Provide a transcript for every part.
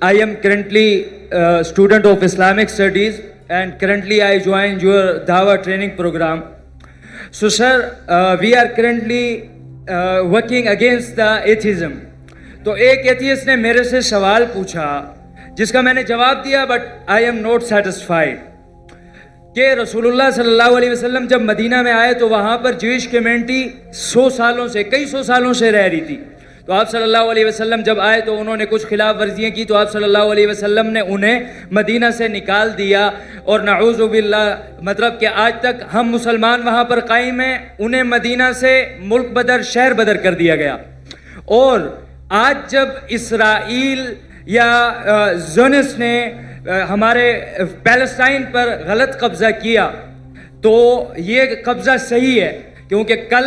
I am currently a student of Islamic Studies, and currently I joined your Dawah training program. So sir, we are currently working against the atheism. तो एक atheist ने मेरे से सवाल पूछा जिसका मैंने जवाब दिया, but I am not satisfied कि रसूलुल्लाह सल्लल्लाहु अलैहि वसल्लम जब मदीना में आए तो वहाँ पर ज्यूइश कम्युनिटी कई सौ सालों से रह रही थी। तो आप सल्लल्लाहु अलैहि वसल्लम जब आए तो उन्होंने कुछ खिलाफ वर्जियाँ की, तो आप सल्लल्लाहु अलैहि वसल्लम ने उन्हें मदीना से निकाल दिया। और नऊज़ु बिल्लाह, मतलब कि आज तक हम मुसलमान वहाँ पर कायम हैं, उन्हें मदीना से मुल्क बदर, शहर बदर कर दिया गया। और आज जब इसराइल या ज़ोनिस्ट ने हमारे पैलेस्टाइन पर गलत कब्जा किया, तो ये कब्जा सही है, क्योंकि कल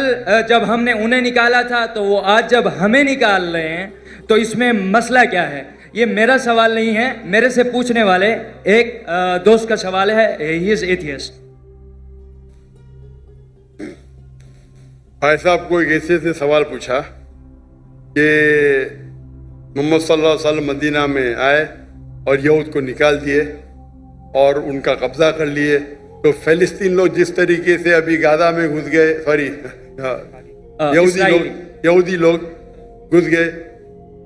जब हमने उन्हें निकाला था तो वो आज जब हमें निकाल रहे हैं, तो इसमें मसला क्या है? ये मेरा सवाल नहीं है, मेरे से पूछने वाले एक दोस्त का सवाल है, ही इज एथियस्ट। भाई साहब को एक ऐसे से सवाल पूछा कि मोहम्मद सल्लल्लाहु अलैहि वसल्लम मदीना में आए और यहूद को निकाल दिए और उनका कब्जा कर लिए, तो फिलिस्तीन लोग जिस तरीके से अभी गाजा में घुस गए, सॉरी यहूदी लोग घुस गए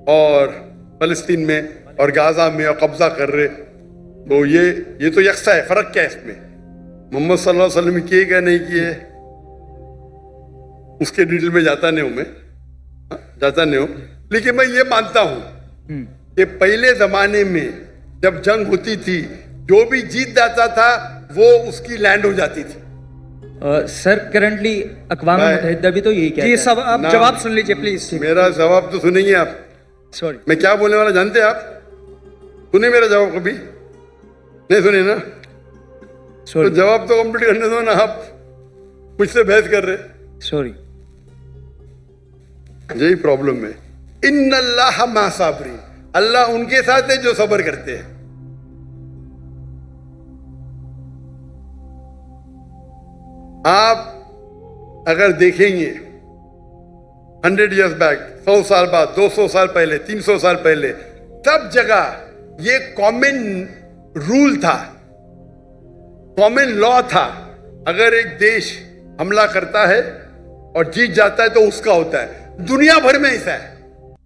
और फिलिस्तीन में और गाजा में और कब्जा कर रहे, तो ये तो यकसा है। फर्क क्या है इसमें? मोहम्मद सल्लल्लाहु अलैहि वसल्लम किए क्या नहीं किए उसके डिटेल में जाता नहीं हूँ, लेकिन मैं ये मानता हूं कि पहले जमाने में जब जंग होती थी, जो भी जीत जाता था वो उसकी लैंड हो जाती थी। सर करंटली अक़वाम मुत्तहिदा भी तो यही कहता है। सब आप जवाब सुन लीजिए प्लीज। मेरा जवाब तो सुनेंगे आप। सॉरी, मैं क्या बोलने वाला जानते हैं आप? सुने मेरा जवाब कभी? नहीं सुने ना? तो जवाब तो कंप्लीट करने दो ना, आप मुझसे बहस कर रहे। सॉरी, यही प्रॉब्लम है। इन्नल्लाह मा साबरीन, अल्लाह उनके साथ है जो सब्र करते हैं। आप अगर देखेंगे 100 years बैक, 100 साल बाद, 200 साल पहले, 300 साल पहले, सब जगह ये कॉमन रूल था, कॉमन लॉ था। अगर एक देश हमला करता है और जीत जाता है तो उसका होता है। दुनिया भर में ऐसा है,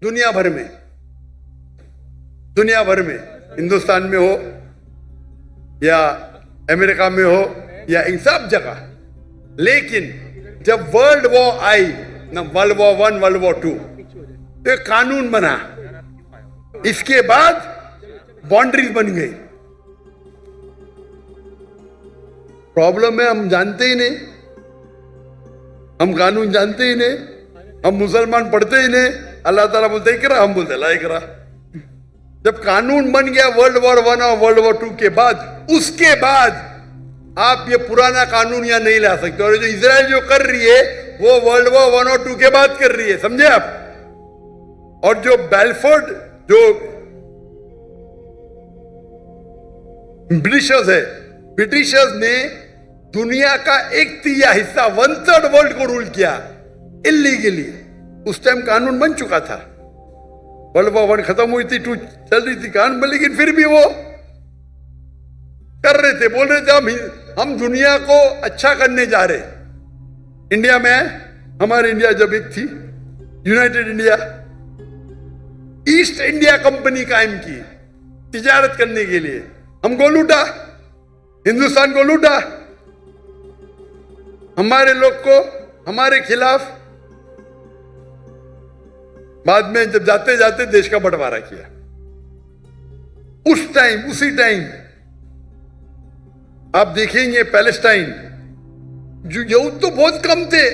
दुनिया भर में, हिंदुस्तान में हो या अमेरिका में हो या इन सब जगह। लेकिन जब वर्ल्ड वॉर आई ना, वर्ल्ड वॉर 1, वर्ल्ड वॉर 2, तो एक कानून बना, इसके बाद बाउंड्रीज बन गई। प्रॉब्लम है हम जानते ही नहीं, हम कानून जानते ही नहीं, हम मुसलमान पढ़ते ही नहीं। अल्लाह ताला बोलते इकरा, हम बोलते ला इकरा। जब कानून बन गया वर्ल्ड वॉर 1 और वर्ल्ड वॉर 2 के बाद, उसके बाद आप ये पुराना कानून यहाँ नहीं ला सकते। और जो इजराइल जो कर रही है वो वर्ल्ड वॉर 1 और 2 के बाद कर रही है, समझे आप? और जो बेलफोर्ड, जो ब्रिटिशर्स ने दुनिया का 1/3 हिस्सा, 1/3 वर्ल्ड को रूल किया इलीगली। उस टाइम कानून बन चुका था, वर्ल्ड वॉर 1 खत्म हुई थी, 2 चल रही थी कानून, लेकिन फिर भी वो कर रहे थे, बोल रहे थे हम दुनिया को अच्छा करने जा रहे। इंडिया में, हमारे इंडिया जब एक थी United India, east India company कायम की तिजारत करने के लिए। हमको लूटा, हिंदुस्तान को लूटा, हमारे लोग को हमारे खिलाफ। बाद में जब जाते जाते देश का बंटवारा किया। उसी टाइम आप देखेंगे पैलेस्टाइन, जो यहूद तो बहुत कम थे,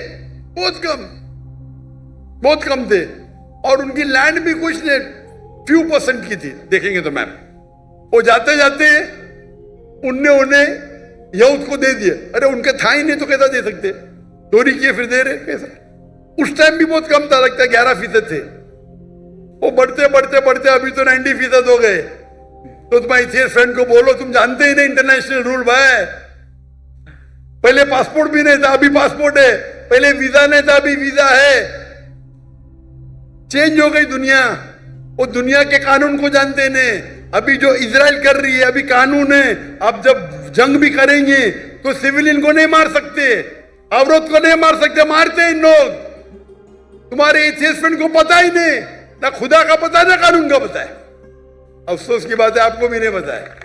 और उनकी लैंड भी कुछ नहीं, few % की थी। देखेंगे तो मैम, वो जाते जाते उन्हें यहूद को दे दिए। अरे उनके था ही नहीं तो कैसा दे सकते? चोरी किए फिर दे रहे, कैसा? उस टाइम भी बहुत कम था, लगता है 11% थे। वो बढ़ते अभी तो 90% हो गए। तो तुम्हारे फ्रेंड को बोलो, तुम जानते ही नहीं इंटरनेशनल रूल भाई। पहले पासपोर्ट भी नहीं था, अभी पासपोर्ट है। पहले वीजा नहीं था, अभी वीजा है। चेंज हो गई दुनिया। वो दुनिया के कानून को जानते नहीं, अभी जो इजराइल कर रही है, अभी कानून है, अब जब जंग भी करेंगे तो सिविलियन को नहीं मार सकते, औरत को नहीं मार सकते, मारते हैं इन लोग। तुम्हारे एथियस्ट को पता ही नहीं, ना खुदा का पता है ना कानून का पता है। अफसोस की बात है, आपको भी नहीं पता है।